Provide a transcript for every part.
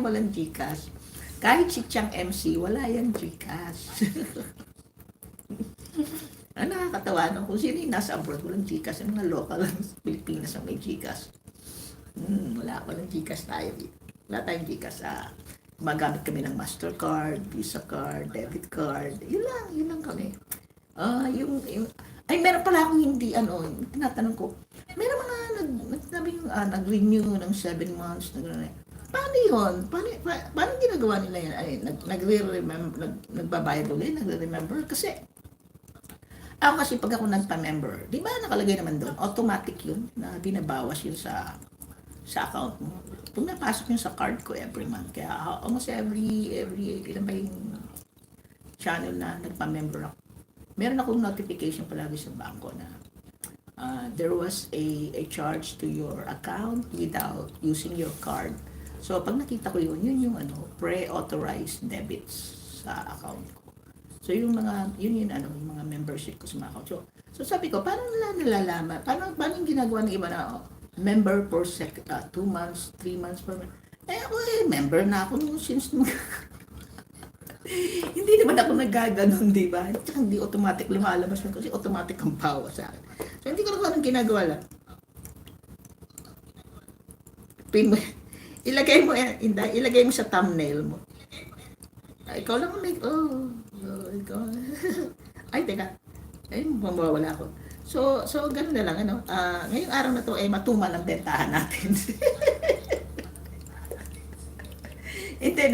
walang GCash. Kahit si Chang MC, wala yan GCash. Ang nakakatawa no, kung sino yung nasa abroad, walang GCash. Yung mga local lang sa Pilipinas ang may GCash. Walang GCash tayo. Wala tayong GCash. Gumagamit kami ng Mastercard, Visa card, debit card. Yun lang kami. Ay, meron pala akong hindi, tinatanong ko, meron mga nag-renew ng 7 months, paano yun? Paano ginagawa nila yan? Ay, nagre-remember, nagbabayad ulit, nagre-remember? Kasi, ako kasi pag ako nagpa-member, di ba nakalagay naman doon, automatic yun, na binabawas yun sa account mo. Pumapasok yun sa card ko every month. Kaya almost ilan ba yung channel na nagpa-member ako. Meron akong notification palagi sa bangko na there was a charge to your account without using your card. So, pag nakita ko yun yung pre-authorized debits sa account ko. So, yung mga membership ko sa mga account. So sabi ko, paano nila nalalaman? Paano yung ginagawa ng iba na member for 2 months, 3 months per month? Ako member na ako since hindi naman ako nagaganon, di ba? Hindi automatic lumalabas yun kasi automatic ang bawas sa akin. So, hindi ko na anong ginagawa lang. Ilagay mo sa thumbnail mo. Ikaw lang may, ikaw. Ay, teka. Ay, mawawala ako. So ganun na lang, ngayong araw na to, matumal ang bentahan natin. Hindi,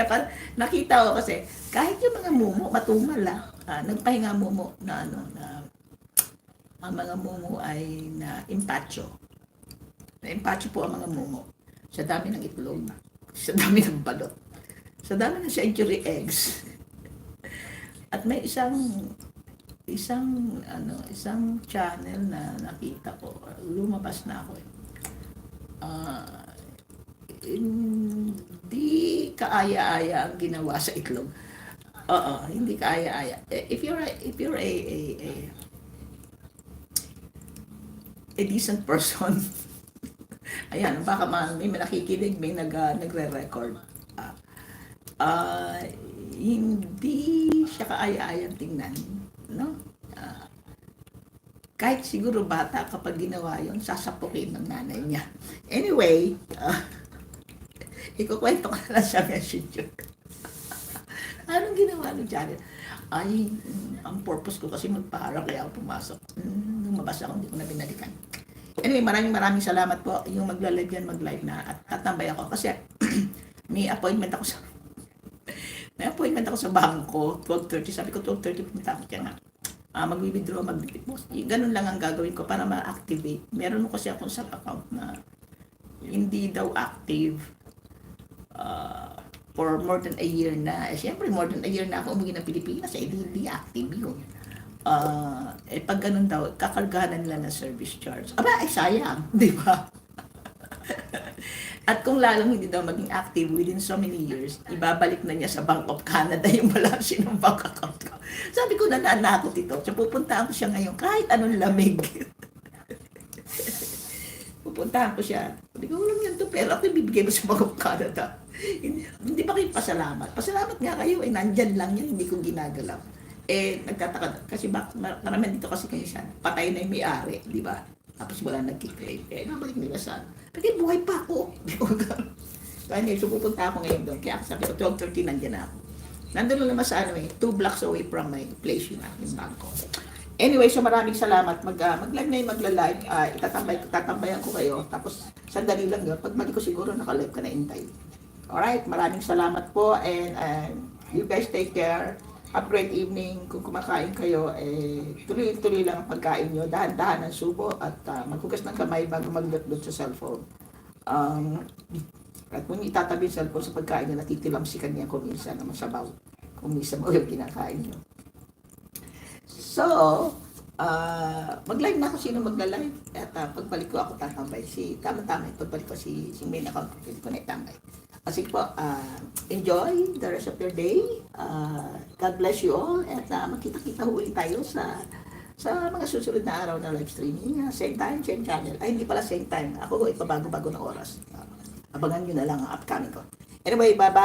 nakita ko kasi, kahit yung mga mumo, matumal nagpahinga mumo na ang mga mumo ay na impacho. Na impacho po ang mga mumo. Sa dami ng itlog, sa dami ng balot, sa dami ng century eggs. At may isang channel na nakita ko, lumabas na ako. Hindi kaaya-aya ang ginawa sa itlog. Hindi kaaya-aya. If you're a decent person, ayan, baka may nakikinig, may nagre-record. Hindi siya kaaya-ayang tingnan, no? Kahit siguro bata kapag ginawa yon, sasapukin ng nanay niya. Anyway, ikukwento ko na lang sa messenger. Anong ginawa ng channel? Ay, ang purpose ko kasi magpaharap kaya ako pumasok. Lumabas ako, hindi ko na binalikan. Anyway, maraming salamat po. Yung mag-live na at tatambay ako kasi may appointment ako sa bangko, 12:30. Sabi ko 12:30 pumunta ako dyan mag-withdraw, mag-deposit. Ganun lang ang gagawin ko para ma-activate. Meron ko kasi akong sa account na hindi daw active for more than a year na. Siyempre, more than a year na ako umuwi ng Pilipinas, hindi active yun. Pag ganun daw, kakargahan nila ng service charge. Sayang, di ba? At kung lalong hindi daw maging active within so many years, ibabalik na niya sa Bank of Canada yung balance ng bank account ko. Sabi ko, nananakot ito. So, pupuntahan ko siya ngayon kahit anong lamig. Pupuntahan ko siya. Sabi ko, walang yan to, pero ako bibigay mo sa Bank of Canada. Hindi ba kayo pasalamat? Pasalamat nga kayo, nandyan lang yan, hindi ko ginagalaw. Nagtataka, kasi marami dito kasi kayo siya, patay na yung may-ari, di ba? Tapos wala nagkiklaim. Nabalik nila sa kasi buhay pa ako. So pupunta ako ngayon doon. Kaya sabi ko, 12:30 nandiyan na ako. Nandun lang naman sa 2 blocks away from my place yung bangko. Anyway, so maraming salamat. Mag-live na yung magla-live. Tatambayan ko kayo. Tapos sandali lang yun. Pag mali ko siguro naka-live ka na intay. Alright, maraming salamat po. And you guys take care. Have a great evening. Kung kumakain kayo, tuloy-tuloy lang ang pagkain nyo. Dahan-dahan ang subo at maghugas ng kamay bago mag-load sa cellphone. At kung itatabi yung cellphone sa pagkain nyo, natitilamsikan niya kung minsan na masabaw. Kung masabaw yung kinakain nyo. So, mag-live na ako sino magla-live. At pagbalik ko ako tatambay. Tama-tama, pagbalik ko si main account ko na itambay. Kasi po, enjoy the rest of your day. God bless you all. At magkita-kita ulit tayo sa mga susunod na araw na live streaming. Same time, same channel. Ay, hindi pala same time. Ako, ipabago-bago na oras. Abangan nyo na lang ang upcoming ko. Anyway, bye-bye.